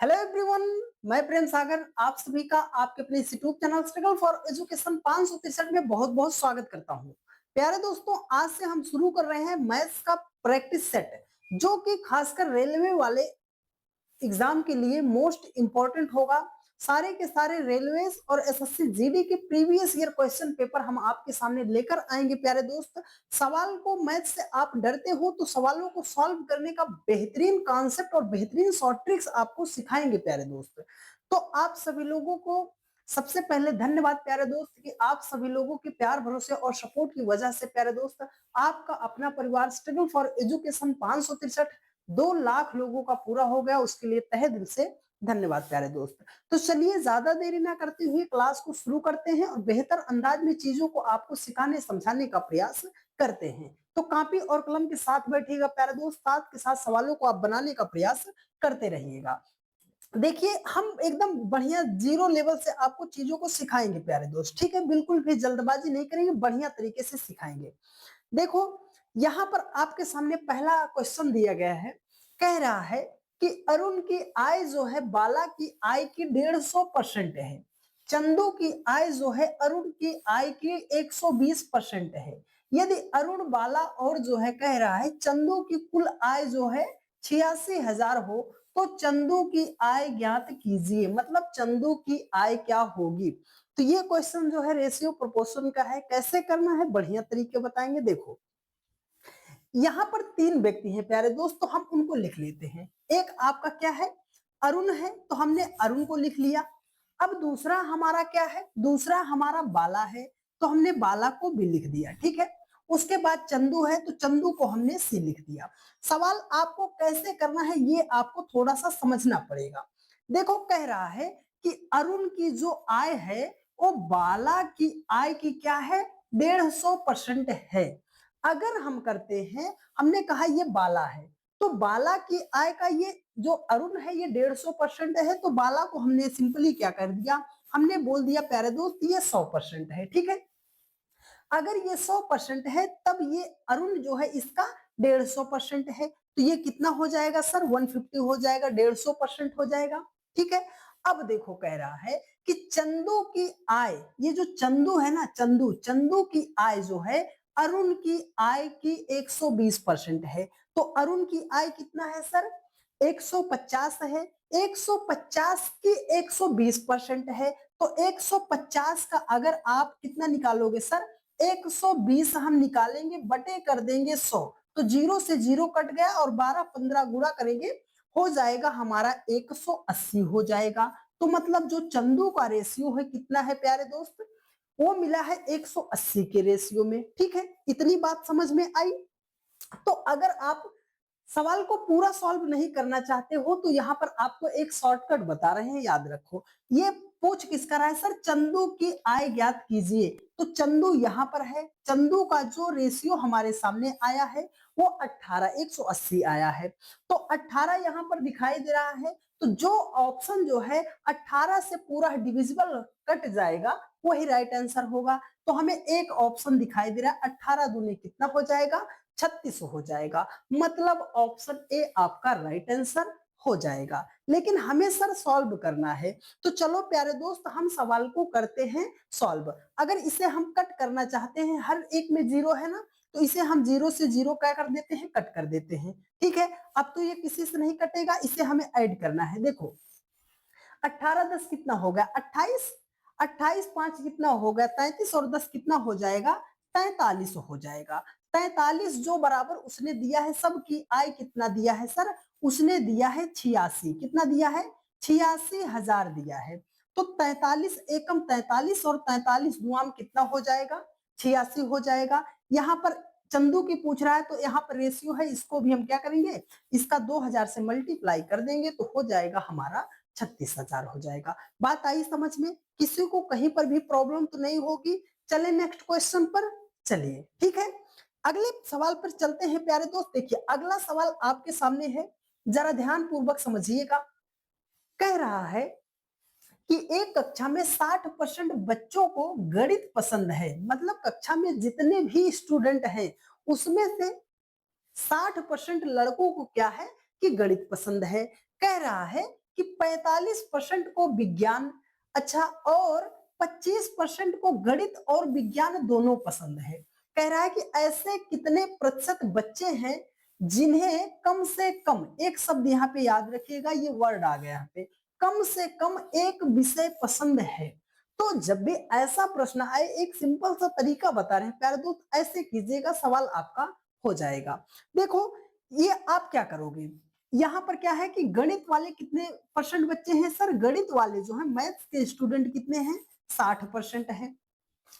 Hello everyone, मैं प्रेम सागर आप सभी का आपके अपने इस YouTube channel struggle for education 563 में बहुत बहुत स्वागत करता हूं। प्यारे दोस्तों, आज से हम शुरू कर रहे हैं मैथ्स का प्रैक्टिस सेट, जो कि खासकर रेलवे वाले एग्जाम के लिए मोस्ट इंपॉर्टेंट होगा। सारे के सारे रेलवेज और एसएससी जीडी के प्रीवियस ईयर क्वेश्चन पेपर हम आपके सामने लेकर आएंगे। प्यारे दोस्त, सवाल को मैथ से आप डरते हो तो सवालों को सॉल्व करने का बेहतरीन कॉन्सेप्ट और बेहतरीन शॉर्ट ट्रिक्स आपको सिखाएंगे प्यारे दोस्त। तो आप सभी लोगों को सबसे पहले धन्यवाद प्यारे दोस्त कि आप सभी लोगों के प्यार भरोसे और सपोर्ट की वजह से प्यारे दोस्त आपका अपना परिवार स्ट्रगल फॉर एजुकेशन 563 2 लाख लोगों का पूरा हो गया। उसके लिए तहे दिल से धन्यवाद प्यारे दोस्त। तो चलिए ज्यादा देरी ना करते हुए क्लास को शुरू करते हैं और बेहतर अंदाज में चीजों को आपको सिखाने समझाने का प्रयास करते हैं। तो कॉपी और कलम के साथ बैठिएगा प्यारे दोस्त, साथ के साथ सवालों को आप बनाने का प्रयास करते रहिएगा। देखिए, हम एकदम बढ़िया जीरो लेवल से आपको चीजों को सिखाएंगे प्यारे दोस्त, ठीक है? बिल्कुल भी जल्दबाजी नहीं करेंगे, बढ़िया तरीके से सिखाएंगे। देखो, यहाँ पर आपके सामने पहला क्वेश्चन दिया गया है। कह रहा है कि अरुण की आय जो है बाला की आय की 150% है। चंदू की आय जो है अरुण की आय की 120% है। यदि अरुण, बाला और जो है कह रहा है चंदू की कुल आय जो है 86,000 हो तो चंदू की आय ज्ञात कीजिए। मतलब चंदू की आय क्या होगी। तो ये क्वेश्चन जो है रेशियो प्रोपोर्शन का है। कैसे करना है बढ़िया तरीके बताएंगे। देखो, यहाँ पर 3 व्यक्ति हैं प्यारे दोस्त, तो हम उनको लिख लेते हैं। एक आपका क्या है, अरुण है, तो हमने अरुण को लिख लिया। अब दूसरा हमारा क्या है, दूसरा हमारा बाला है, तो हमने बाला को भी लिख दिया, ठीक है। उसके बाद चंदू है, तो चंदू को हमने सी लिख दिया। सवाल आपको कैसे करना है ये आपको थोड़ा सा समझना पड़ेगा। देखो, कह रहा है कि अरुण की जो आय है वो बाला की आय की क्या है, 150% है। अगर हम करते हैं, हमने कहा ये बाला है, तो बाला की आय का ये जो अरुण है ये 150% है, तो बाला को हमने सिंपली क्या कर दिया, हमने बोल दिया प्यारे दोस्त ये 100% है, ठीक है। अगर ये 100% है तब ये अरुण जो है इसका 150% है, तो ये कितना हो जाएगा सर, 150 हो जाएगा, 150% हो जाएगा, ठीक है। अब देखो, कह रहा है कि चंदू की आय, ये जो चंदू है ना, चंदू, चंदू की आय जो है अरुण की आय की 120% है। तो अरुण की आय कितना है सर, 150 है। 150 की 120% है, तो 150 का अगर आप कितना निकालोगे सर, 120 हम निकालेंगे, बटे कर देंगे 100, तो 0 से 0 कट गया और 12-15 गुणा करेंगे, हो जाएगा हमारा 180 हो जाएगा। तो मतलब जो चंदू का रेशियो है कितना है प्यारे दोस्त, वो मिला है 180 के रेशियो में, ठीक है। इतनी बात समझ में आई। तो अगर आप सवाल को पूरा सॉल्व नहीं करना चाहते हो तो यहाँ पर आपको एक शॉर्टकट बता रहे हैं, याद रखो। ये पूछ किसका रहा है सर, चंदू की आय ज्ञात कीजिए। तो चंदू यहाँ पर है, चंदू का जो रेशियो हमारे सामने आया है वो 18, 180 आया है। तो 18 यहाँ पर दिखाई दे रहा है, तो जो ऑप्शन जो है 18 से पूरा डिविजिबल कट जाएगा वही राइट आंसर होगा। तो हमें एक ऑप्शन दिखाई दे रहा है, 18 दूनी कितना हो जाएगा, 36 हो जाएगा। मतलब ऑप्शन ए आपका राइट आंसर हो जाएगा। लेकिन हमें सर सॉल्व करना है, तो चलो प्यारे दोस्त हम सवाल को करते हैं सॉल्व। अगर इसे हम कट करना चाहते हैं, हर एक में 0 है ना, तो इसे हम 0 से 0 क्या कर देते हैं, कट कर देते हैं, ठीक है। अब तो ये किसी से नहीं कटेगा, इसे हमें ऐड करना है। देखो, 18 10 कितना हो गया, 28, 28 5 कितना हो गया, 33, और 10 कितना हो जाएगा, 43 हो जाएगा। 43 जो बराबर उसने दिया है, सबकी आय कितना दिया है सर, उसने दिया है 86। कितना दिया है, 86,000 दिया है। तो 43 एकम 43 और 43 दुआम कितना हो जाएगा, 86 हो जाएगा। यहाँ पर चंदू की पूछ रहा है, तो यहाँ पर रेशियो है, इसको भी हम क्या करेंगे, इसका 2000 से मल्टीप्लाई कर देंगे तो हो जाएगा हमारा 36,000 हो जाएगा। बात आई समझ में, किसी को कहीं पर भी प्रॉब्लम तो नहीं होगी। चले नेक्स्ट क्वेश्चन पर, चलिए ठीक है, अगले सवाल पर चलते हैं प्यारे दोस्त। देखिए, अगला सवाल आपके सामने है, जरा ध्यान पूर्वक समझिएगा। कह रहा है कि एक कक्षा में 60% बच्चों को गणित पसंद है। मतलब कक्षा में जितने भी स्टूडेंट हैं उसमें से 60% लड़कों को क्या है कि गणित पसंद है। कह रहा है कि 45% को विज्ञान, अच्छा, और 25% को गणित और विज्ञान दोनों पसंद है। कह रहा है कि ऐसे कितने प्रतिशत बच्चे हैं जिन्हें कम से कम, एक शब्द यहाँ पे याद रखिएगा, ये वर्ड आ गया यहाँ पे, कम से कम एक विषय पसंद है। तो जब भी ऐसा प्रश्न आए, एक सिंपल सा तरीका बता रहे हैं प्यारे दोस्त, ऐसे कीजिएगा, सवाल आपका हो जाएगा। देखो, ये आप क्या करोगे, यहाँ पर क्या है कि गणित वाले कितने परसेंट बच्चे हैं सर, गणित वाले जो है मैथ्स के स्टूडेंट कितने हैं, 60% है।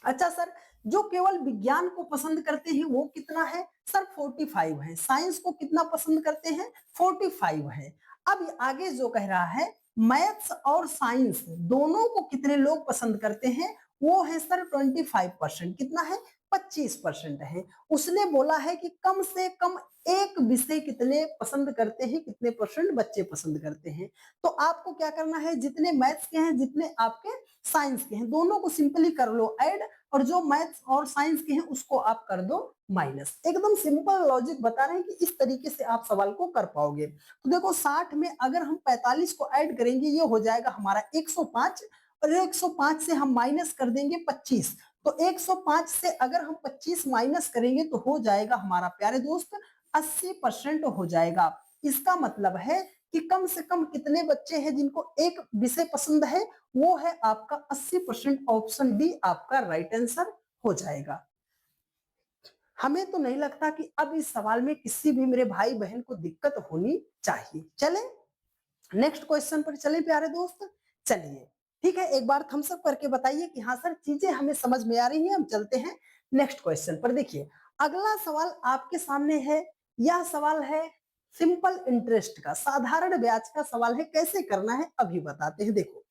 अच्छा सर, जो केवल विज्ञान को पसंद करते हैं वो कितना है सर, 45 है। साइंस को कितना पसंद करते हैं, 45 है। अब आगे जो कह रहा है मैथ्स और साइंस दोनों को कितने लोग पसंद करते हैं, वो है सर 25%, कितना है, 25% है। उसने बोला है कि कम से कम एक विषय कितने पसंद करते हैं, कितने परसेंट बच्चे पसंद करते हैं। तो आपको क्या करना है, जितने मैथ्स के हैं, जितने आपके साइंस के हैं, दोनों को सिंपली कर लो ऐड, और जो मैथ्स और साइंस के हैं उसको आप कर दो माइनस। एकदम सिंपल लॉजिक बता रहे हैं कि इस तरीके से आप सवाल को कर पाओगे। तो देखो 60 में अगर हम 45 को ऐड करेंगे, ये हो जाएगा हमारा 105, और 105 से हम माइनस कर देंगे 25, तो 105 से अगर हम 25 माइनस करेंगे तो हो जाएगा हमारा प्यारे दोस्त 80% हो जाएगा। इसका मतलब है कि कम से कम कितने बच्चे हैं जिनको एक विषय पसंद है, वो है आपका 80%, ऑप्शन डी आपका राइट आंसर हो जाएगा। हमें तो नहीं लगता कि अब इस सवाल में किसी भी मेरे भाई बहन को दिक्कत होनी चाहिए। चले नेक्स्ट क्वेश्चन पर चले प्यारे दोस्त, चलिए ठीक है, एक बार थम्स अप करके बताइए कि हाँ सर चीजें हमें समझ में आ रही हैं। हम चलते हैं नेक्स्ट क्वेश्चन पर। देखिए अगला सवाल आपके सामने है, यह सवाल है सिंपल इंटरेस्ट का, साधारण ब्याज का सवाल है। कैसे करना है अभी बताते हैं। देखो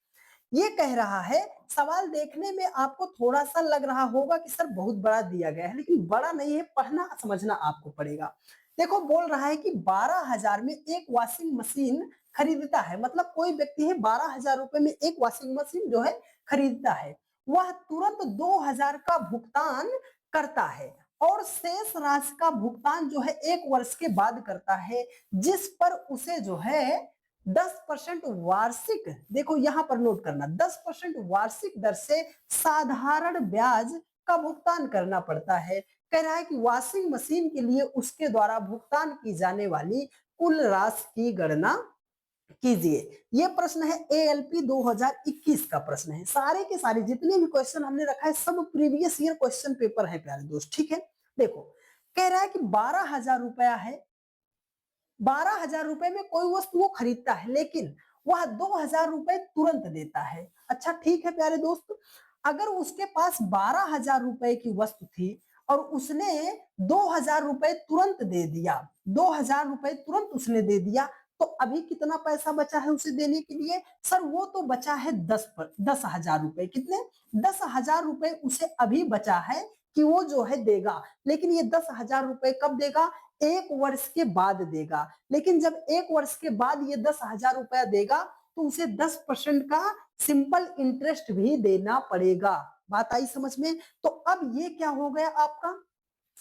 ये कह रहा है, सवाल देखने में आपको थोड़ा सा लग रहा होगा कि सर बहुत बड़ा दिया गया है, लेकिन बड़ा नहीं है, पढ़ना समझना आपको पड़ेगा। देखो बोल रहा है कि 12,000 में एक वॉशिंग मशीन खरीदता है, मतलब कोई व्यक्ति है 12,000 रुपए में एक वॉशिंग मशीन जो है खरीदता है, वह तुरंत 2,000 का भुगतान करता है और शेष राशि का भुगतान जो है 1 वर्ष के बाद करता है, जिस पर उसे जो है 10% वार्षिक, देखो यहां पर नोट करना, 10% वार्षिक दर से साधारण ब्याज का भुगतान करना पड़ता है। कह रहा है कि वॉशिंग मशीन के लिए उसके द्वारा भुगतान की जाने वाली कुल राशि की गणना कीजिए। ये प्रश्न है एएलपी 2021 का प्रश्न है। सारे के सारे जितने भी क्वेश्चन हमने रखा है सब प्रीवियस ईयर क्वेश्चन पेपर है प्यारे दोस्त, ठीक है। देखो कह रहा है कि 12,000 रुपया है, 12,000 रुपए में कोई वस्तु वो खरीदता है, लेकिन वह 2,000 रुपए तुरंत देता है। अच्छा ठीक है प्यारे दोस्त, अगर उसके पास 12,000 रुपए की वस्तु थी और उसने 2,000 रुपए तुरंत दे दिया, 2,000 रुपए तुरंत उसने दे दिया, तो अभी कितना पैसा बचा है उसे देने के लिए सर, वो तो बचा है 10,000 रुपए। कितने, 10,000 रुपए उसे अभी बचा है कि वो जो है देगा, लेकिन ये 10,000 रुपए कब देगा, 1 वर्ष के बाद देगा। लेकिन जब 1 वर्ष के बाद ये 10,000 रुपया देगा तो उसे 10% का सिंपल इंटरेस्ट भी देना पड़ेगा। बात आई समझ में। तो अब ये क्या हो गया आपका,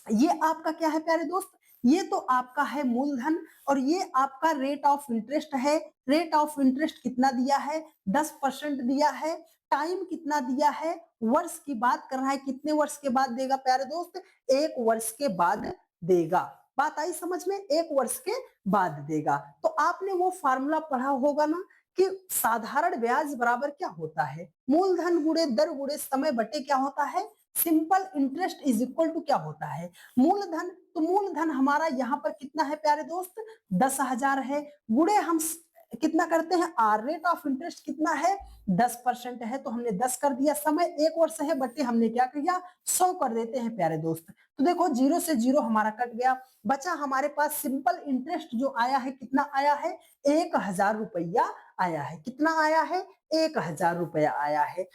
ये आपका क्या है प्यारे दोस्त, ये तो आपका है मूलधन और ये आपका रेट ऑफ इंटरेस्ट है। रेट ऑफ इंटरेस्ट कितना दिया है, 10% दिया है। टाइम कितना दिया है, वर्ष की बात कर रहा है, कितने वर्ष के बाद देगा प्यारे दोस्त, 1 वर्ष के बाद देगा। बात आई समझ में, 1 वर्ष के बाद देगा। तो आपने वो फार्मूला पढ़ा होगा ना कि साधारण ब्याज बराबर क्या होता है, मूलधन गुणे दर गुणे समय बटे क्या होता है, simple interest is equal to क्या होता है, मूलधन। तो मूलधन हमारा यहाँ पर कितना है प्यारे दोस्त, 10,000 है, गुणे हम कितना करते हैं, आर रेट ऑफ इंटरेस्ट कितना है, 10% है, तो हमने 10 कर दिया, समय 1 वर्ष है, बटे हमने क्या किया 100 कर देते हैं प्यारे दोस्त। तो देखो 0 से 0 हमारा कट गया, बचा हमारे पास सिंपल इंटरेस्ट जो आया है, कितना आया है, 1,000 रुपया आया है। कितना आया है, 1,000 रुपया आया है।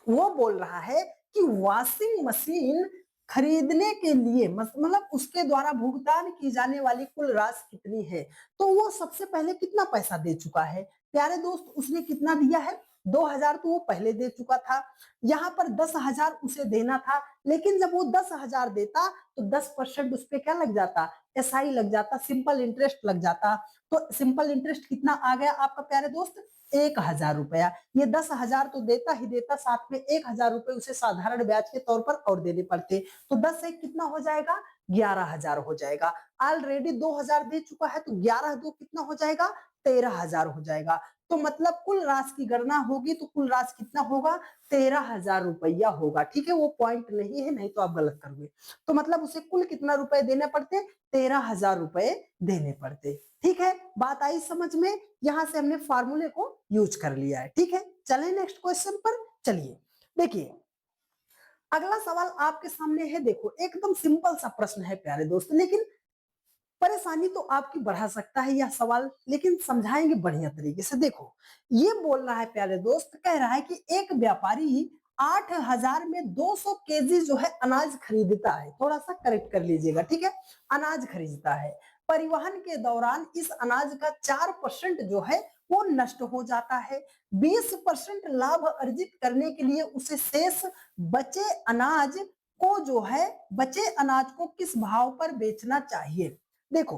वो बोल रहा है कि वॉशिंग मशीन खरीदने के लिए मतलब उसके द्वारा भुगतान की जाने वाली कुल राशि कितनी है। तो वो सबसे पहले कितना पैसा दे चुका है प्यारे दोस्त, उसने कितना दिया है 2000, तो वो पहले दे चुका था। यहाँ पर 10,000 उसे देना था, लेकिन जब वो 10,000 देता तो 10% उस पे क्या लग जाता, एसआई लग जाता, सिंपल इंटरेस्ट लग जाता। तो सिंपल इंटरेस्ट कितना आ गया आपका प्यारे दोस्त, 1,000 रुपया। ये 10,000 तो देता ही देता, साथ में 1,000 रुपए उसे साधारण ब्याज के तौर पर और देने पड़ते, तो 10 से कितना हो जाएगा, 11,000 हो जाएगा। ऑलरेडी 2,000 दे चुका है, तो 11 दो कितना हो जाएगा, 13,000 हो जाएगा। तो मतलब कुल राशि की गणना होगी तो कुल राशि कितना होगा, 13,000 रुपया होगा। ठीक है, वो पॉइंट नहीं है, नहीं तो आप गलत करोगे। तो मतलब उसे कुल कितना रुपए देने पड़ते, 13,000 रुपए देने पड़ते। ठीक है, बात आई समझ में, यहां से हमने फार्मूले को यूज कर लिया है। ठीक है, चलें नेक्स्ट क्वेश्चन पर। चलिए देखिए, अगला सवाल आपके सामने है। देखो एकदम सिंपल सा प्रश्न है प्यारे दोस्त, लेकिन परेशानी तो आपकी बढ़ा सकता है यह सवाल, लेकिन समझाएंगे बढ़िया तरीके से। देखो ये बोल रहा है प्यारे दोस्त, कह रहा है कि एक व्यापारी 8,000 में 200 केजी जो है अनाज खरीदता है, थोड़ा सा करेक्ट कर लीजिएगा। ठीक है, अनाज खरीदता है, परिवहन के दौरान इस अनाज का 4% जो है वो नष्ट हो जाता है। 20% लाभ अर्जित करने के लिए उसे शेष बचे अनाज को जो है, बचे अनाज को किस भाव पर बेचना चाहिए। देखो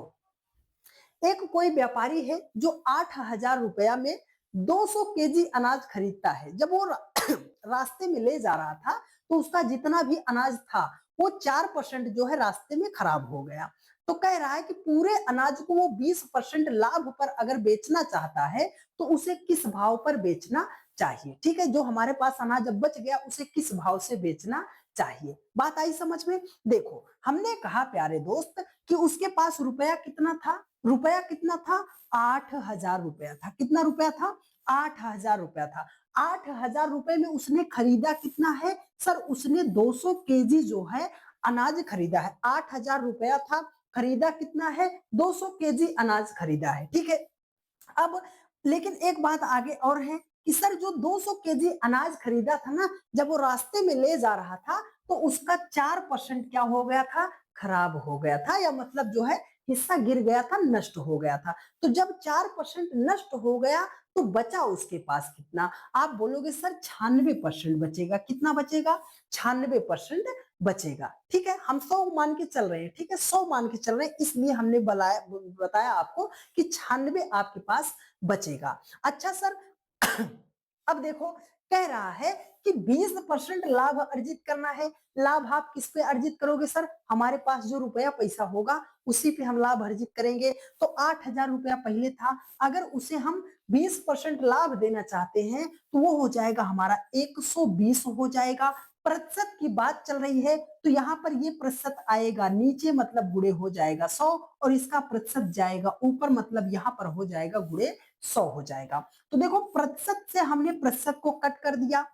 एक कोई व्यापारी है जो 8,000 रुपया में 200 केजी अनाज खरीदता है। जब वो रास्ते में ले जा रहा था तो उसका जितना भी अनाज था वो 4% जो है रास्ते में खराब हो गया। तो कह रहा है कि पूरे अनाज को वो 20% लाभ पर अगर बेचना चाहता है तो उसे किस भाव पर बेचना चाहिए। ठीक है, जो हमारे पास अनाज अब बच गया उसे किस भाव से बेचना चाहिए। बात आई समझ में। देखो हमने कहा प्यारे दोस्त कि उसके पास रुपया कितना था, रुपया कितना था, 8,000 रुपया था। कितना रुपया था, 8,000 रुपया था। 8,000 रुपए में उसने खरीदा कितना है सर, उसने 200 केजी जो है अनाज खरीदा है। 8,000 रुपया था, खरीदा कितना है, 200 केजी अनाज खरीदा है। ठीक है, अब लेकिन एक बात आगे और है कि सर जो 200 केजी अनाज खरीदा था ना, जब वो रास्ते में ले जा रहा था तो उसका 4% क्या हो गया था, खराब हो गया था, या मतलब जो है हिस्सा गिर गया था, नष्ट हो गया था। तो जब 4% नष्ट हो गया तो बचा उसके पास कितना, आप बोलोगे सर 96% बचेगा। कितना बचेगा, 96% बचेगा। ठीक है, हम 100 मान के चल रहे हैं। ठीक है, 100 मान के चल रहे हैं, इसलिए हमने बताया आपको कि 96 आपके पास बचेगा। अच्छा सर अब देखो कह रहा है कि 20% लाभ अर्जित करना है। लाभ आप किस पे अर्जित करोगे सर, हमारे पास जो रुपया पैसा होगा उसी पे हम लाभ अर्जित करेंगे। तो 8,000 रुपया पहले था, अगर उसे हम 20% लाभ देना चाहते हैं तो वो हो जाएगा हमारा 120 हो जाएगा। प्रतिशत की बात चल रही है तो यहाँ पर ये प्रतिशत आएगा नीचे, मतलब गुणे हो जाएगा 100, और इसका प्रतिशत जाएगा ऊपर, मतलब यहाँ पर हो जाएगा गुणे 100 हो जाएगा। तो देखो प्रतिशत से हमने प्रतिशत को कट कर दिया,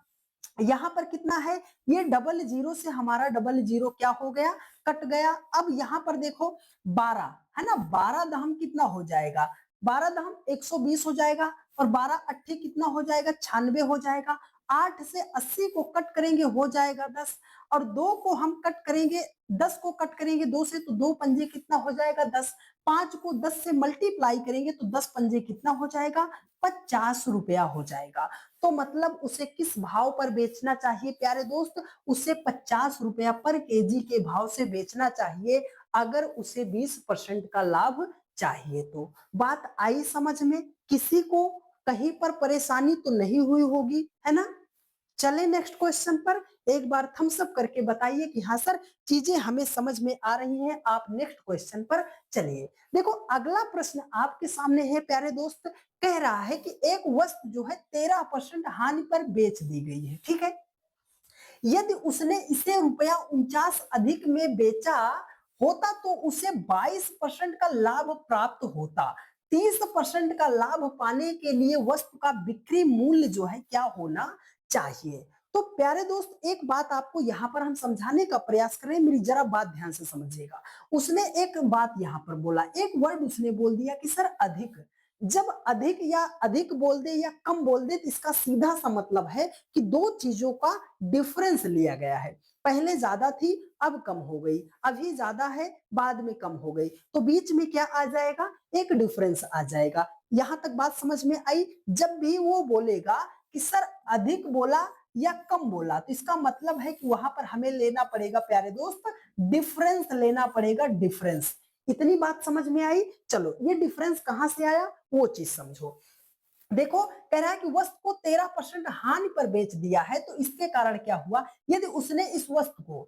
यहाँ पर कितना है, ये डबल जीरो से हमारा डबल जीरो क्या हो गया, कट गया। अब यहाँ पर देखो 12 है ना, 12 दहम कितना हो जाएगा, 12 दहम 120 हो जाएगा, और 12 अट्ठे कितना हो जाएगा, 96 हो जाएगा। 8 से 80 को कट करेंगे हो जाएगा 10, और 2 को हम कट करेंगे, 10 को कट करेंगे 2 से तो 2 पंजे कितना हो जाएगा 10, 5 को 10 से मल्टीप्लाई करेंगे तो 10 पंजे कितना हो जाएगा, 50 रुपया हो जाएगा। तो मतलब उसे किस भाव पर बेचना चाहिए प्यारे दोस्त, उसे 50 रुपया पर केजी के भाव से बेचना चाहिए, अगर उसे 20% का लाभ चाहिए तो। बात आई समझ में, किसी को कहीं पर परेशानी तो नहीं हुई होगी, है ना। चले नेक्स्ट क्वेश्चन पर, एक बार थम्स अप करके बताइए कि हाँ सर चीजें हमें समझ में आ रही हैं। आप नेक्स्ट क्वेश्चन पर चलिए। देखो अगला प्रश्न आपके सामने है प्यारे दोस्त, कह रहा है कि एक वस्तु जो है 13% हानि पर बेच दी गई है। ठीक है, यदि उसने इसे रुपया 49 अधिक में बेचा होता तो उसे 22% का लाभ प्राप्त होता। 30% का लाभ पाने के लिए वस्तु का बिक्री मूल्य जो है क्या होना चाहिए। तो प्यारे दोस्त एक बात आपको यहाँ पर हम समझाने का प्रयास करें, मेरी जरा बात ध्यान से समझिएगा। उसने एक बात यहाँ पर बोला, एक वर्ड उसने बोल दिया कि सर अधिक। जब अधिक या अधिक बोल दे या कम बोल दे तो इसका सीधा सा मतलब है कि दो चीजों का डिफरेंस लिया गया है। पहले ज्यादा थी, अब कम हो गई, अभी ज्यादा है, बाद में कम हो गई, तो बीच में क्या आ जाएगा, एक डिफरेंस आ जाएगा। यहां तक बात समझ में आई। जब भी वो बोलेगा कि सर अधिक बोला या कम बोला, तो इसका मतलब है कि वहां पर हमें लेना पड़ेगा प्यारे दोस्त, डिफरेंस लेना पड़ेगा, डिफरेंस। इतनी बात समझ में आई। चलो ये डिफरेंस कहां से आया वो चीज समझो। देखो कह रहा है कि वस्तु को 13% हानि पर बेच दिया है, तो इसके कारण क्या हुआ, यदि उसने इस वस्तु को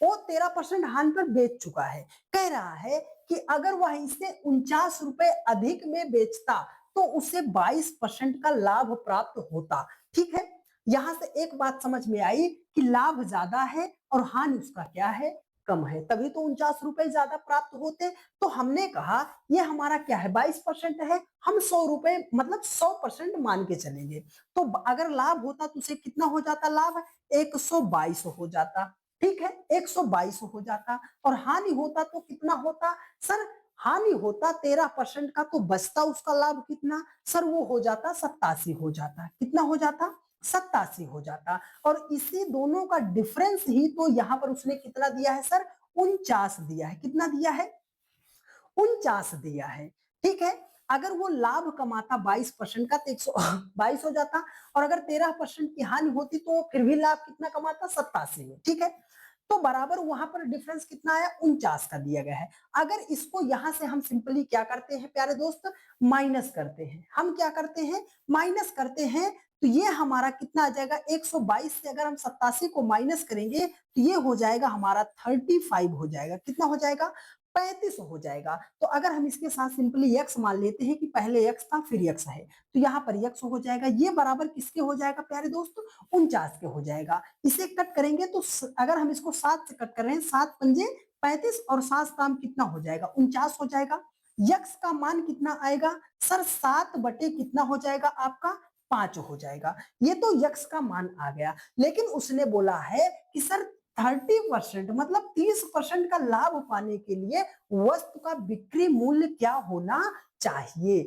वो 13% हानि पर बेच चुका है, कह रहा है कि अगर वह इसे 49 रुपए अधिक में बेचता तो उसे 22% का लाभ प्राप्त होता। ठीक है, यहां से एक बात समझ में आई कि लाभ ज्यादा है और हानि उसका क्या है, कम है, तभी तो 49 रुपए ज्यादा प्राप्त होते। तो हमने कहा ये हमारा क्या है, 22% है, हम 100 रुपए मतलब 100% मान के चलेंगे। तो अगर लाभ होता तो उसे कितना हो जाता, लाभ 122 हो जाता। ठीक है, 122 हो जाता। और हानि होता तो कितना होता सर, हानि होता 13% का, तो बचता उसका लाभ कितना सर, वो हो जाता 87 हो जाता। कितना हो जाता, 87 हो जाता। और इसी दोनों का डिफरेंस ही तो यहाँ पर उसने कितना दिया है सर, 49 दिया है। कितना दिया है, 49 दिया है। ठीक है, अगर वो लाभ कमाता 22% का तो 122 हो जाता, और अगर 13% की हानि होती तो फिर भी लाभ कितना कमाता, 87 में। ठीक है, तो बराबर वहां पर डिफरेंस कितना आया, 49 का दिया गया है। अगर इसको यहां से हम सिंपली क्या करते हैं प्यारे दोस्त, माइनस करते हैं। हम क्या करते हैं, माइनस करते हैं। तो ये हमारा कितना आ जाएगा, 122 से अगर हम 87 को माइनस करेंगे तो ये हो जाएगा हमारा 35 हो जाएगा। कितना हो जाएगा, 35 हो जाएगा। तो अगर हम इसके साथ सिंपली x मान लेते हैं कि पहले x था फिर x है, तो यहाँ पर x हो जाएगा। ये बराबर किसके हो जाएगा प्यारे दोस्त, 49 के हो जाएगा। इसे कट करेंगे तो अगर हम इसको 7 से कट कर रहे हैं, 7 पंजे 35 और 7 काम कितना हो जाएगा, 49 हो जाएगा। x का मान कितना आएगा सर, 7 बटे कितना हो जाएगा आपका, 5 हो जाएगा। ये तो x का मान आ गया। लेकिन उसने बोला है कि सर 30% मतलब 30% का लाभ पाने के लिए वस्तु का बिक्री मूल्य क्या होना चाहिए।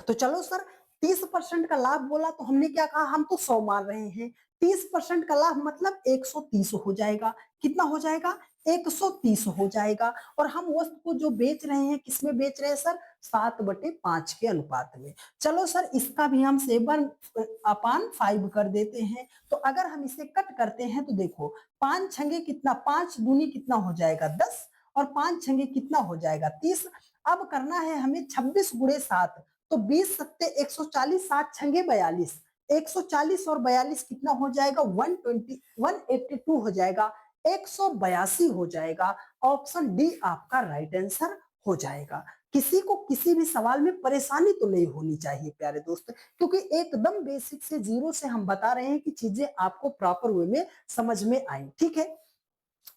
तो चलो सर 30% का लाभ बोला तो हमने क्या कहा, हम तो 100 मान रहे हैं। 30% का लाभ मतलब 130 हो जाएगा। कितना हो जाएगा, 130 हो जाएगा। और हम वस्तु को जो बेच रहे हैं किसमें बेच रहे हैं सर, 7/5 के अनुपात में। चलो सर इसका भी हम 7/5 कर देते हैं। तो अगर हम इसे कट करते हैं तो देखो 5 छंगे कितना, 5 दूनी कितना हो जाएगा 10, और 5 छंगे कितना हो जाएगा 30। अब करना है हमें 26 गुणे 7, तो 20 सत्ते 140, 7 छंगे 42, 140 और 42 कितना हो जाएगा, 120 182 हो जाएगा, 182 हो जाएगा। ऑप्शन डी आपका राइट आंसर हो जाएगा। किसी को किसी भी सवाल में परेशानी तो नहीं होनी चाहिए प्यारे दोस्त, क्योंकि एकदम बेसिक से जीरो से हम बता रहे हैं कि चीजें आपको प्रॉपर वे में समझ में आए। ठीक है,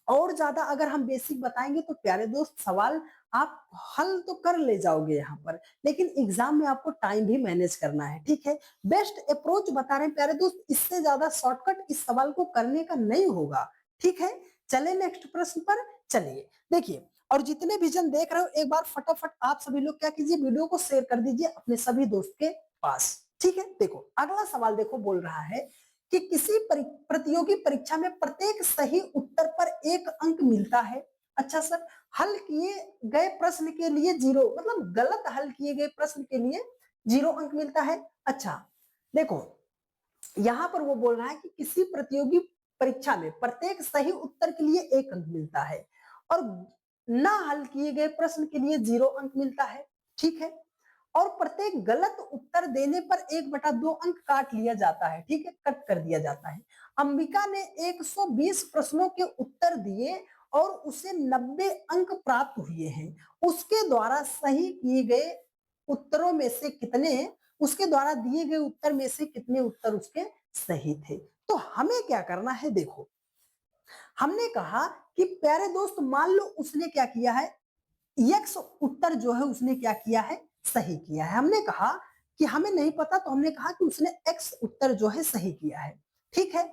और ज्यादा अगर हम बेसिक बताएंगे तो प्यारे दोस्त सवाल आप हल तो कर ले जाओगे यहाँ पर, लेकिन एग्जाम में आपको टाइम भी मैनेज करना है। ठीक है, बेस्ट अप्रोच बता रहे हैं प्यारे दोस्त, इससे ज्यादा शॉर्टकट इस सवाल को करने का नहीं होगा। ठीक है, चले नेक्स्ट प्रश्न पर। चलिए देखिए, और जितने भी जन देख रहे हो एक बार फटाफट आप सभी लोग क्या कीजिए, वीडियो को शेयर कर दीजिए अपने सभी दोस्त के पास। ठीक है, देखो अगला सवाल देखो, बोल रहा है कि किसी प्रतियोगी परीक्षा में प्रत्येक सही उत्तर पर 1 अंक मिलता है। अच्छा सर, हल किए गए प्रश्न के लिए 0, मतलब गलत हल किए गए प्रश्न के लिए 0 अंक मिलता है। अच्छा देखो, यहां पर वो बोल रहा है कि किसी प्रतियोगी परीक्षा में प्रत्येक सही उत्तर के लिए 1 अंक मिलता है, और ना हल किए गए प्रश्न के लिए 0 अंक मिलता है। ठीक है, और प्रत्येक गलत उत्तर देने पर 1/2 अंक काट लिया जाता है। ठीक है, कट कर दिया जाता है। अंबिका ने 120 प्रश्नों के उत्तर दिए और उसे 90 अंक प्राप्त हुए हैं। उसके द्वारा सही किए गए उत्तरों में से कितने, उसके द्वारा दिए गए उत्तर में से कितने उत्तर उसके सही थे। तो हमें क्या करना है, देखो हमने कहा कि प्यारे दोस्त मान लो उसने क्या किया है, यक्स उत्तर जो है उसने क्या किया है, सही किया है। हमने कहा कि हमें नहीं पता तो हमने कहा कि उसने एक्स उत्तर जो है सही किया है। ठीक है,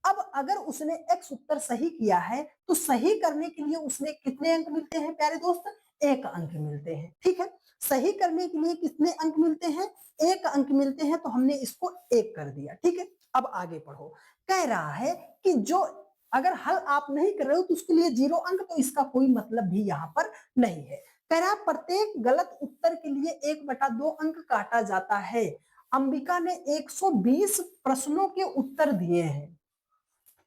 अब अगर उसने एक्स उत्तर सही किया है तो सही करने के लिए उसने कितने अंक मिलते हैं प्यारे दोस्त, 1 अंक मिलते हैं। ठीक है, सही करने के लिए कितने अंक मिलते हैं, 1 अंक मिलते हैं, तो हमने इसको 1 कर दिया। ठीक है, अब आगे पढ़ो। कह रहा है कि जो अगर हल आप नहीं कर रहे हो तो उसके लिए 0 अंक, तो इसका कोई मतलब भी यहाँ पर नहीं है। कह रहा है प्रत्येक गलत उत्तर के लिए 1/2 अंक काटा जाता है। अंबिका ने 120 प्रश्नों के उत्तर दिए हैं,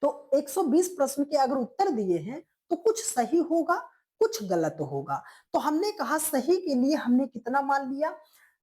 तो 120 प्रश्न के अगर उत्तर दिए हैं तो कुछ सही होगा, कुछ गलत होगा। तो हमने कहा सही के लिए हमने कितना मान लिया,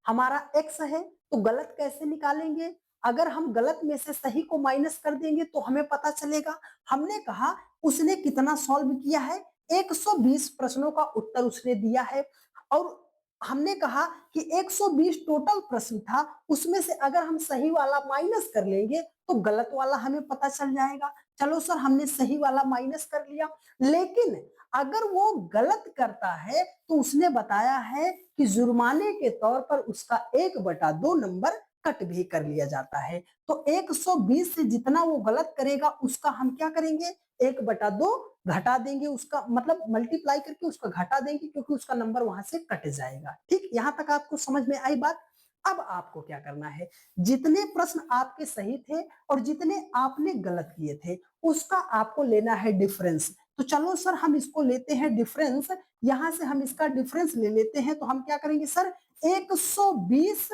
हमारा x है, तो गलत कैसे निकालेंगे, अगर हम गलत में से सही को माइनस कर देंगे तो हमें पता चलेगा। हमने कहा उसने कितना सॉल्व किया है, 120 प्रश्नों का उत्तर उसने दिया है, और हमने कहा कि 120 टोटल प्रश्न था, उसमें से अगर हम सही वाला माइनस कर लेंगे तो गलत वाला हमें पता चल जाएगा। चलो सर, हमने सही वाला माइनस कर लिया, लेकिन अगर वो गलत करता है तो उसने बताया है कि जुर्माने के तौर पर उसका 1/2 नंबर कट भी कर लिया जाता है। तो 120 से जितना वो गलत करेगा उसका हम क्या करेंगे, 1/2 घटा देंगे, उसका मतलब मल्टीप्लाई करके उसका घटा देंगे, क्योंकि उसका नंबर वहां से कट जाएगा। ठीक, यहां तक आपको समझ में आई बात। अब आपको क्या करना है, जितने प्रश्न आपके सही थे और जितने आपने गलत किए थे उसका आपको लेना है डिफरेंस। तो चलो सर, हम इसको लेते हैं डिफरेंस, यहां से हम इसका डिफरेंस ले लेते हैं। तो हम क्या करेंगे sir, 120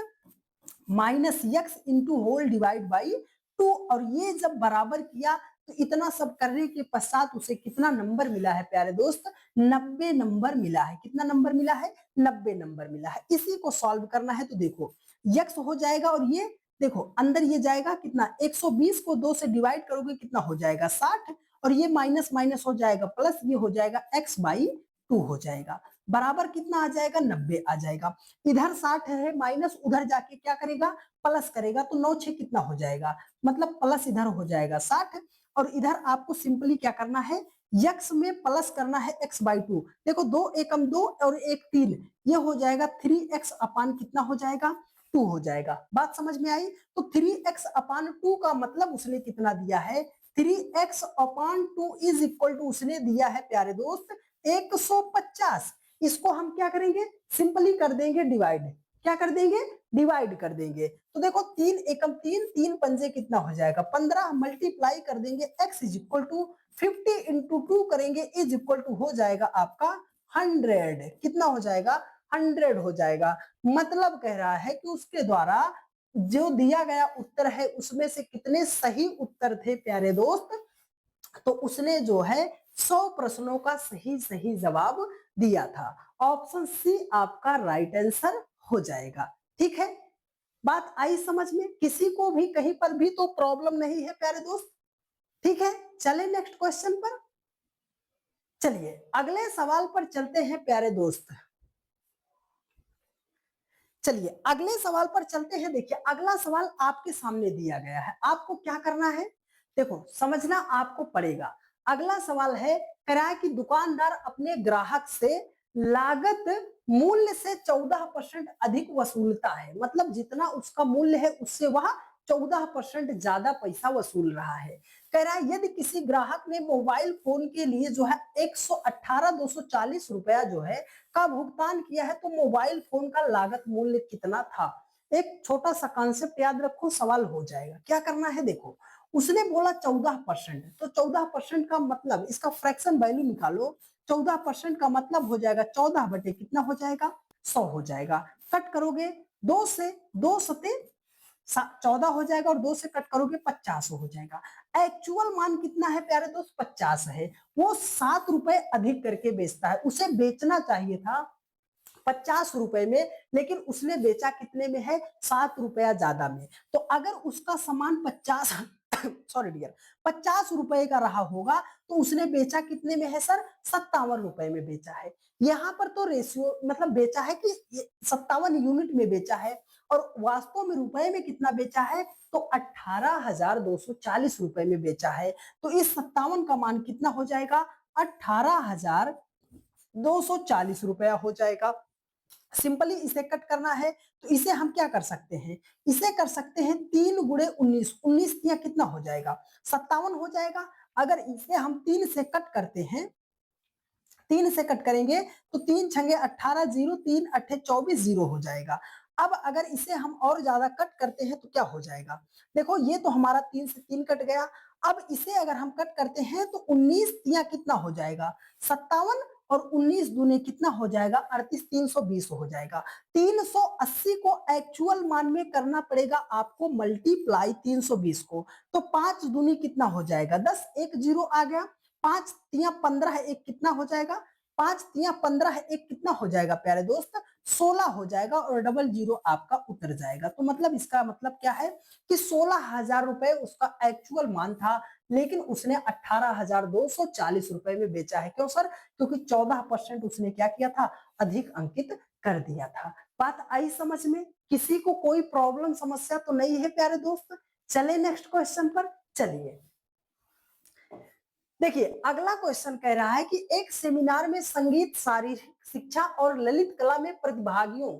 minus x into whole divide by 2, और ये जब बराबर किया तो इतना सब करने के पश्चात उसे कितना नंबर मिला है प्यारे दोस्त, 90 नंबर मिला है। कितना नंबर मिला है, 90 नंबर मिला है। इसी को सॉल्व करना है, तो देखो x हो जाएगा, और ये देखो अंदर ये जाएगा कितना, 120 को 2 से डिवाइड करोगे कितना हो जाएगा, 60, और ये माइनस माइनस हो जाएगा प्लस, ये हो जाएगा x/2 हो जाएगा, बराबर कितना आ जाएगा, 90 आ जाएगा। इधर 60 है, माइनस उधर जाके क्या करेगा, प्लस करेगा, तो 9 6 कितना हो जाएगा, मतलब प्लस इधर हो जाएगा 60, और इधर आपको सिंपली क्या करना है, x में प्लस करना है x/2। देखो 2 एकम 2 और 1 3, ये हो जाएगा 3x अपान कितना हो जाएगा, 2 हो जाएगा। बात समझ में आई। तो 3x अपान 2 का मतलब उसने कितना दिया है, 3x upon 2 is equal to उसने दिया है प्यारे दोस्त 150। इसको हम क्या करेंगे, सिंपली कर देंगे डिवाइड। क्या कर देंगे, डिवाइड कर देंगे। तो देखो 3 एकम 3, 3 पंजे कितना हो जाएगा 15, मल्टीप्लाई कर देंगे x is equal to 50 into 2 करेंगे इज इक्वल टू हो जाएगा आपका 100। कितना हो जाएगा, 100 हो जाएगा। मतलब कह रहा है कि उसके द्वारा जो दिया गया उत्तर है उसमें से कितने सही उत्तर थे प्यारे दोस्त, तो उसने जो है 100 प्रश्नों का सही सही जवाब दिया था। ऑप्शन सी आपका राइट आंसर हो जाएगा। ठीक है, बात आई समझ में, किसी को भी कहीं पर भी तो प्रॉब्लम नहीं है प्यारे दोस्त। ठीक है, चले नेक्स्ट क्वेश्चन पर। चलिए अगले सवाल पर चलते हैं प्यारे दोस्त। चलिए अगले सवाल पर चलते हैं। देखिए अगला सवाल आपके सामने दिया गया है, आपको क्या करना है, देखो समझना आपको पड़ेगा। अगला सवाल है, कह रहा है कि दुकानदार अपने ग्राहक से लागत मूल्य से 14% अधिक वसूलता है, मतलब जितना उसका मूल्य है उससे वह 14% ज्यादा पैसा वसूल रहा है। कह रहा है यदि किसी ग्राहक ने मोबाइल फोन के लिए जो है 118,240 रुपया जो है का भुगतान किया है, तो मोबाइल फोन का लागत मूल्य कितना था। एक छोटा सा कॉन्सेप्ट याद रखो, सवाल हो जाएगा। क्या करना है, देखो उसने बोला 14%, तो 14% का मतलब इसका फ्रैक्शन वैल्यू निकालो। 14% का मतलब हो जाएगा 14 बटे कितना हो जाएगा, 100 हो जाएगा। कट करोगे 2 से, 2 सते 14 हो जाएगा, और 2 से कट करोगे 50 हो जाएगा। एक्चुअल मान कितना है प्यारे दोस्त, 50 है। वो 7 रुपए अधिक करके बेचता है, उसे बेचना चाहिए था 50 रुपए में, लेकिन उसने बेचा कितने में है, 7 रुपया ज्यादा में। तो अगर उसका सामान 50 सॉरी डियर 50 रुपए का रहा होगा, तो उसने बेचा कितने में है सर, 57 रुपए में बेचा है। यहाँ पर तो रेशियो मतलब बेचा है कि 57 यूनिट में बेचा है, और वास्तव में रुपए में कितना बेचा है, तो 18,240 रुपए में बेचा है। तो इस 57 का मान कितना हो जाएगा, 18,240 रुपया हो जाएगा। सिंपली इसे कट करना है, तो इसे हम क्या कर सकते हैं, इसे कर सकते हैं 3 गुणे 19, 19 या कितना हो जाएगा, 57 हो जाएगा। अगर इसे हम 3 से कट करते हैं, 3 से कट करेंगे तो 3 छंगे 18 0 3 अट्ठे 24 0 हो जाएगा। अब अगर इसे हम और ज्यादा कट करते हैं तो क्या हो जाएगा? देखो ये तो हमारा 3 से 3 कट गया। अब इसे अगर हम कट करते हैं तो 19 तिया कितना हो जाएगा? 57 और 19 दूने कितना हो जाएगा? 38 320 हो जाएगा। 380 को एक्चुअल मान में करना पड़ेगा आपको मल्टीप्लाई 320 को। तो 5 दूनी कितना हो जाएगा? 10 एक 0 आ गया। 5 तिया 15 एक कितना हो जाएगा? 5 तिया 15 एक कितना हो जाएगा प्यारे दोस्त? 16 हो जाएगा और डबल जीरो आपका उतर जाएगा। तो मतलब इसका मतलब क्या है कि 16,000 रुपए उसका एक्चुअल मान था, लेकिन उसने 18,240 रुपए में बेचा है। क्यों सर? क्योंकि 14% उसने क्या किया था? अधिक अंकित कर दिया था। बात आई समझ में? किसी को कोई प्रॉब्लम समस्या तो नहीं है प्यारे दोस्त? चले नेक्स्ट क्वेश्चन पर। चलिए देखिए अगला क्वेश्चन कह रहा है कि एक सेमिनार में संगीत, शारीरिक शिक्षा और ललित कला में प्रतिभागियों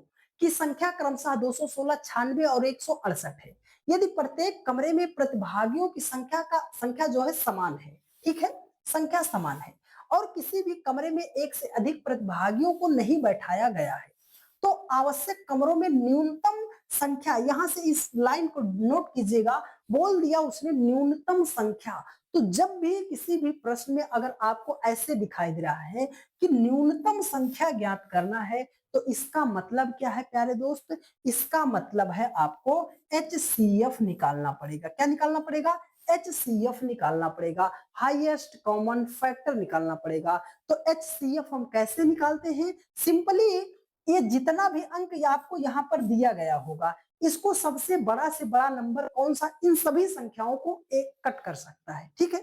की संख्या क्रमशः 216, 96 और 168 है। यदि प्रत्येक कमरे में प्रतिभागियों की संख्या जो है समान है, ठीक है, संख्या समान है और किसी भी कमरे में एक से अधिक प्रतिभागियों को नहीं बैठाया गया है, तो आवश्यक कमरों में न्यूनतम संख्या, यहां से इस लाइन को नोट कीजिएगा, बोल दिया उसने न्यूनतम संख्या। तो जब भी किसी भी प्रश्न में अगर आपको ऐसे दिखाई दे रहा है कि न्यूनतम संख्या ज्ञात करना है, तो इसका मतलब क्या है प्यारे दोस्त? इसका मतलब है आपको HCF निकालना पड़ेगा। क्या निकालना पड़ेगा? HCF निकालना पड़ेगा, हाईएस्ट कॉमन फैक्टर निकालना पड़ेगा। तो HCF हम कैसे निकालते हैं? सिंपली ये जितना भी अंक आपको यहाँ पर दिया गया होगा, इसको सबसे बड़ा से बड़ा नंबर कौन सा इन सभी संख्याओं को एक कट कर सकता है, ठीक है।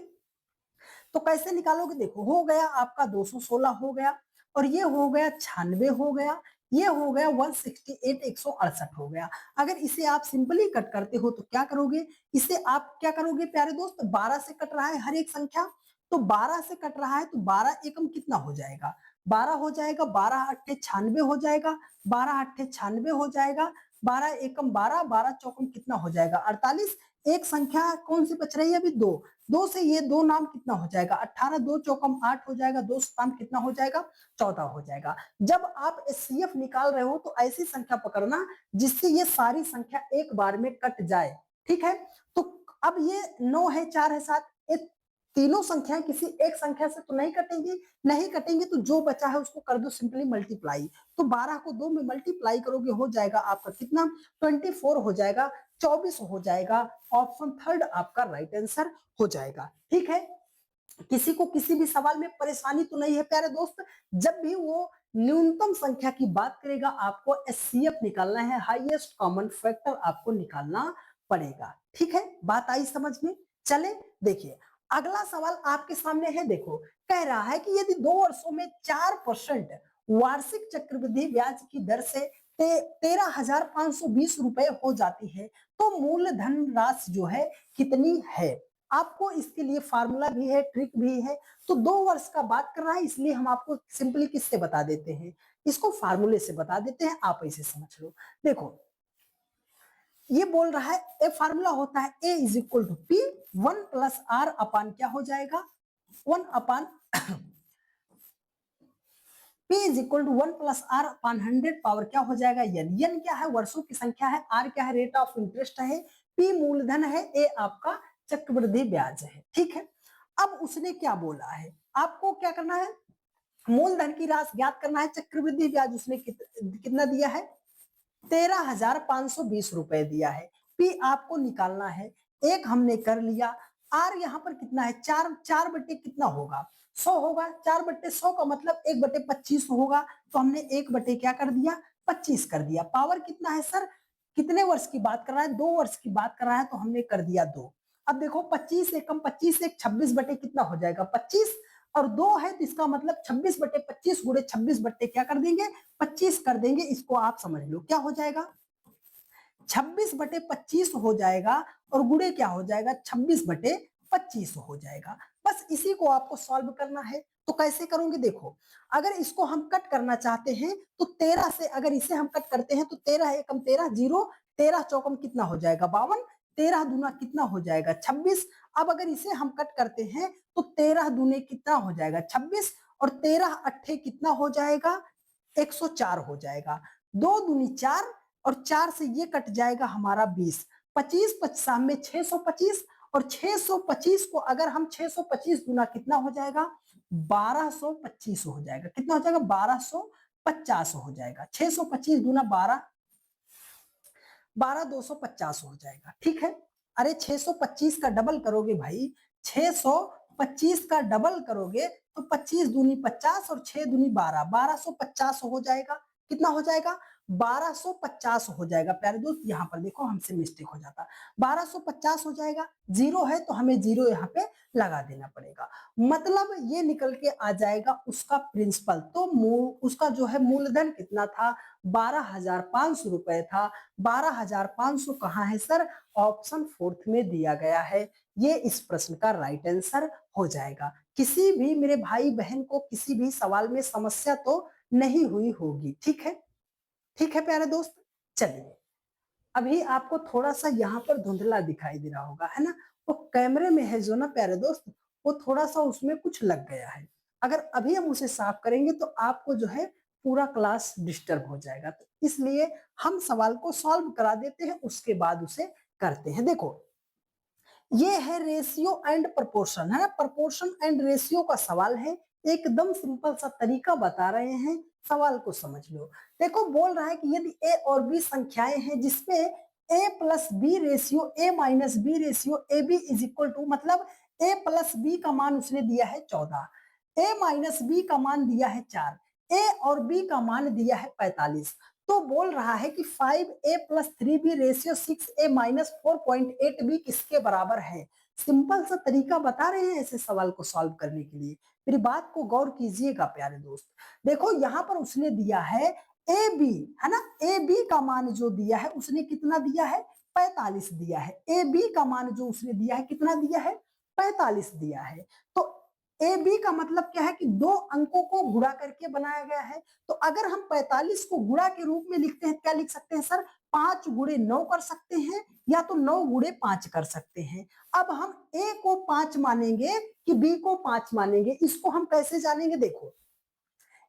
तो कैसे निकालोगे? देखो हो गया आपका 216 हो गया और ये हो गया 96 हो गया, ये हो गया 168 168 हो गया। अगर इसे आप सिंपली कट करते हो तो क्या करोगे? इसे आप क्या करोगे प्यारे दोस्त? 12 से कट रहा है हर एक संख्या, तो 12 से कट रहा है तो 12 एकम कितना हो जाएगा? 12 हो जाएगा, 12 अट्ठे 96 हो जाएगा, 12 अट्ठे 96 हो जाएगा, 12 एकम 12, 12 चौकम कितना हो जाएगा? 48। एक संख्या कौन सी बच रही है अभी? 2। 2 से ये 2 नाम कितना हो जाएगा? 18, 2 चौकम 8 हो जाएगा, 2 नाम कितना हो जाएगा? 14 हो जाएगा। जब आप HCF निकाल रहे हो तो ऐसी संख्या पकड़ना जिससे ये सारी संख्या एक बार में कट जाए, ठीक है। तो अब ये 9 है, 4 है, 7, ये तीनों संख्याएं किसी एक संख्या से तो नहीं कटेंगी, नहीं कटेंगे तो जो बचा है उसको कर दो सिंपली मल्टीप्लाई। तो 12 को 2 में मल्टीप्लाई करोगे, हो जाएगा आपका कितना? 24 हो जाएगा, 24 हो जाएगा। ऑप्शन थर्ड आपका राइट आंसर हो जाएगा, ठीक है। किसी को किसी भी सवाल में परेशानी तो नहीं है प्यारे दोस्त? जब भी वो न्यूनतम संख्या की बात करेगा आपको HCF निकालना है, हाईएस्ट कॉमन फैक्टर आपको निकालना पड़ेगा, ठीक है। बात आई समझ में? चले देखिए अगला सवाल आपके सामने है। देखो कह रहा है कि यदि 2 वर्षों में 4% वार्षिक चक्रवृद्धि ब्याज की दर से 13,520 रुपए हो जाती है, तो मूलधन राशि जो है कितनी है? आपको इसके लिए फार्मूला भी है, ट्रिक भी है। तो 2 वर्ष का बात कर रहा है, इसलिए हम आपको सिंपली किससे बता देते हैं? इसको फार्मूले से बता देते हैं, आप ऐसे समझ लो। देखो ये बोल रहा है, ए फार्मूला होता है A is equal to P 1 plus R upon क्या हो जाएगा? 1 upon P is equal to 1 plus R upon 100 power क्या हो जाएगा? N क्या है? वर्षों की संख्या है, R क्या है? रेट ऑफ इंटरेस्ट है, P मूलधन है, A आपका चक्रवृद्धि ब्याज है, ठीक है। अब उसने क्या बोला है? आपको क्या करना है? मूलधन की राशि ज्ञात करना है, चक्रवृद्धि ब्याज उसने कितना दिया है? 13,520 रुपए दिया है। P आपको निकालना है, एक हमने कर लिया। R यहाँ पर कितना है? 4 बटे कितना होगा? 100 होगा। 4 बटे 100 का मतलब 1 बटे 25 होगा, तो हमने 1 बटे क्या कर दिया? 25 कर दिया। पावर कितना है सर? कितने वर्ष की बात कर रहा है? 2 वर्ष की बात कर रहा है, तो हमने कर दिया 2। अब देखो 25 एकम 25 एक 26 बटे कितना हो जाएगा? 25 और 2 है तो इसका मतलब 26 बटे 25 गुणे 26 बटे क्या कर देंगे? 25 कर देंगे। इसको आप समझ लो क्या हो जाएगा? 26 बटे 25 हो जाएगा और गुणे क्या हो जाएगा? 26 बटे 25 हो जाएगा। बस इसी को आपको सॉल्व करना है। तो कैसे करोगे? देखो अगर इसको हम कट करना चाहते हैं तो 13 से अगर इसे हम कट करते हैं तो 13 एकम 13 जीरो, 13 चौकम कितना हो जाएगा? 52, 13 दूना कितना हो जाएगा? 26। अब अगर इसे हम कट करते हैं तो 13 दूने कितना हो जाएगा? 26 और 13 अट्ठे कितना हो जाएगा, 104 हो जाएगा। 2 दूनी 4 और 4 से ये कट जाएगा हमारा 20। 25 पच्चा में 625 और 625 को अगर हम 625 गुना कितना हो जाएगा, 1225 हो जाएगा। कितना हो जाएगा, 1250 हो जाएगा। 625 गुना 12, 12250 हो जाएगा। ठीक है, अरे 625 का डबल करोगे भाई, 625 का डबल करोगे तो 25 दूनी 50 और 6 दूनी 12, 1250 हो जाएगा। कितना हो जाएगा, 1250 हो जाएगा। प्यारे दोस्त यहाँ पर देखो हमसे मिस्टेक हो जाता, 1250 हो जाएगा। जीरो है तो हमें जीरो यहाँ पे लगा देना पड़ेगा, मतलब ये निकल के आ जाएगा उसका प्रिंसिपल। तो उसका जो है मूलधन कितना था, 12,500 रुपए था। 12,500 कहाँ है सर, ऑप्शन फोर्थ में दिया गया है। ये इस प्रश्न का राइट आंसर हो जाएगा। किसी भी मेरे भाई बहन को किसी भी सवाल में समस्या तो नहीं हुई होगी। ठीक है, ठीक है प्यारे दोस्त। चलिए, अभी आपको थोड़ा सा यहाँ पर धुंधला दिखाई दे रहा होगा, है ना, वो कैमरे में है जो ना प्यारे दोस्त, वो थोड़ा सा उसमें कुछ लग गया है। अगर अभी हम उसे साफ करेंगे तो आपको जो है पूरा क्लास डिस्टर्ब हो जाएगा, तो इसलिए हम सवाल को सॉल्व करा देते हैं, उसके बाद उसे करते हैं। देखो, ये है रेशियो एंड प्रोपोर्शन, है ना, प्रोपोर्शन एंड रेशियो का सवाल है। एकदम सिंपल सा तरीका बता रहे हैं, सवाल को समझ लो। देखो, बोल रहा है कि यदि ए और बी संख्याएं हैं जिसमें A plus B ratio A minus B ratio A B is equal to, मतलब ए प्लस बी का मान उसने दिया है 14, ए माइनस बी का मान दिया है 4, ए और बी का मान दिया है 45। तो बोल रहा है कि 5a plus 3b ratio 6a minus 4.8b किसके बराबर है। सिंपल सा तरीका बता रहे हैं ऐसे सवाल को सॉल्व करने के लिए। मेरी बात को गौर कीजिएगा प्यारे दोस्त। देखो, यहाँ पर उसने दिया है ए बी, है ना, ए बी का मान जो दिया है उसने कितना दिया है, 45 दिया है। ए बी का मान जो उसने दिया है कितना दिया है, 45 दिया है। तो ए बी का मतलब क्या है कि दो अंकों को गुणा करके बनाया गया है। तो अगर हम 45 को गुणा के रूप में लिखते हैं, क्या लिख सकते हैं सर, 5 गुणे 9 कर सकते हैं, या तो 9 गुणे 5 कर सकते हैं। अब हम ए को 5 मानेंगे कि बी को 5 मानेंगे, इसको हम कैसे जानेंगे। देखो,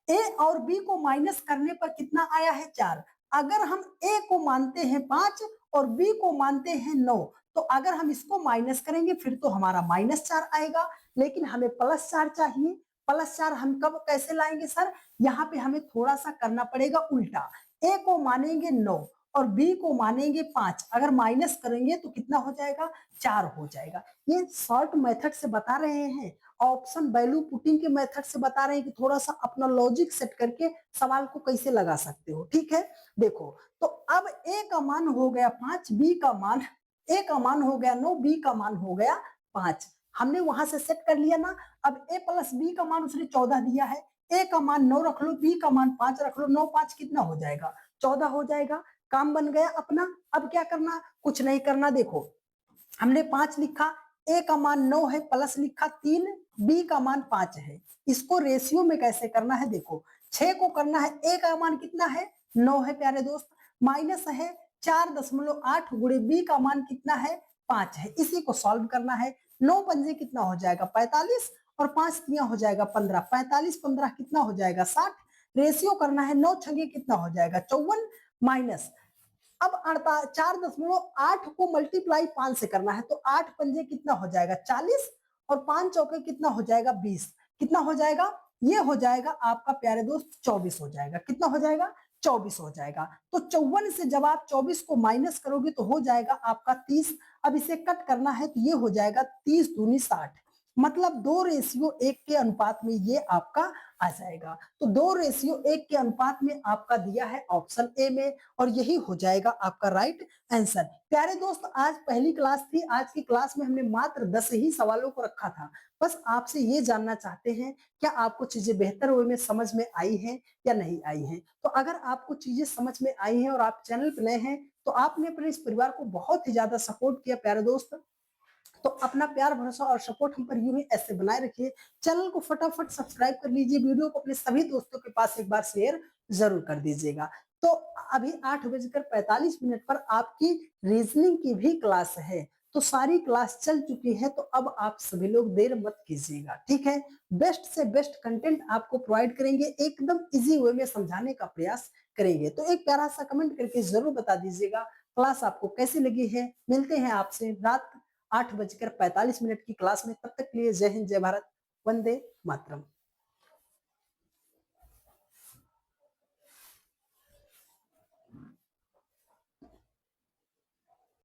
ए और बी को माइनस करने पर कितना आया है, 4। अगर हम ए को मानते हैं 5 और बी को मानते हैं 9, तो अगर हम इसको माइनस करेंगे फिर तो हमारा -4 आएगा, लेकिन हमें +4 चाहिए। +4 हम कब कैसे लाएंगे सर, यहाँ पे हमें थोड़ा सा करना पड़ेगा उल्टा। ए को मानेंगे 9 और बी को मानेंगे 5, अगर माइनस करेंगे तो कितना हो जाएगा, 4 हो जाएगा। ये शॉर्ट मेथड से बता रहे हैं, ऑप्शन वैल्यू पुटिंग के मेथड से बता रहे हैं कि थोड़ा सा अपना लॉजिक सेट करके सवाल को कैसे लगा सकते हो। ठीक है, देखो, तो अब ए का मान हो गया 5, बी का मान, ए का मान हो गया 9, बी का मान हो गया 5। हमने वहां से सेट कर लिया ना। अब ए प्लस बी का मान उसने 14 दिया है, ए का मान 9 रख लो, बी का मान 5 रख लो, 9 5 कितना हो जाएगा, 14 हो जाएगा। काम बन गया अपना। अब क्या करना, कुछ नहीं करना। देखो, हमने 5 लिखा, ए का मान 9 है, प्लस लिखा 3, बी का मान 5 है। इसको रेशियो में कैसे करना है, देखो, 6 को करना है, ए का मान कितना है, 9 है प्यारे दोस्त, माइनस है 4.8 गुणे बी का मान कितना है, 5 है। इसी को सॉल्व करना है। 9 पंजे कितना हो जाएगा, 45, और 5 तिया हो जाएगा 15, 45 15 कितना हो जाएगा, 60। रेशियो करना है, 9 छगे कितना हो जाएगा, 54, माइनस, अब 4.8 को मल्टीप्लाई 5 से करना है, तो 8 पंजे कितना हो जाएगा, 40, और 5 चौके कितना हो जाएगा, 20। कितना हो जाएगा, ये हो जाएगा आपका प्यारे दोस्त 24 हो जाएगा। कितना हो जाएगा, 24 हो जाएगा। तो 54 से जब आप 24 को माइनस करोगे तो हो जाएगा आपका 30। अब इसे कट करना है तो ये हो जाएगा 30 दूनी 60, मतलब 2:1 के अनुपात में ये आपका आ जाएगा। तो 2:1 के अनुपात में आपका दिया है ऑप्शन ए में, और यही हो जाएगा आपका राइट आंसर। प्यारे दोस्त, आज पहली क्लास थी। आज की क्लास में हमने मात्र 10 ही सवालों को रखा था। बस आपसे ये जानना चाहते हैं, क्या आपको चीजें बेहतर वे में समझ में आई हैं या नहीं आई हैं। तो अगर आपको चीजें समझ में आई हैं और आप चैनल पर नए हैं, तो आपने अपने इस परिवार को बहुत ही ज्यादा सपोर्ट किया प्यारे दोस्त। तो अपना प्यार, भरोसा और सपोर्ट हम पर यूं ही ऐसे बनाए रखिए। चैनल को फटाफट सब्सक्राइब कर लीजिए, वीडियो को अपने सभी दोस्तों के पास एक बार शेयर जरूर कर दीजिएगा। तो अभी 8:45 पर आपकी रीजनिंग की भी क्लास है, तो सारी क्लास चल चुकी है, तो अब आप सभी लोग देर मत कीजिएगा, ठीक है? बेस्ट से बेस्ट कंटेंट आपको प्रोवाइड करेंगे, एकदम ईज़ी वे में समझाने का प्रयास करेंगे। तो एक प्यारा-सा कमेंट करके ज़रूर बता दीजिएगा, क्लास आपको कैसी लगी है? मिलते हैं आपसे रात 8:45 की क्लास में, तब तक के लिए जय हिंद, जय भारत, वंदे मातरम।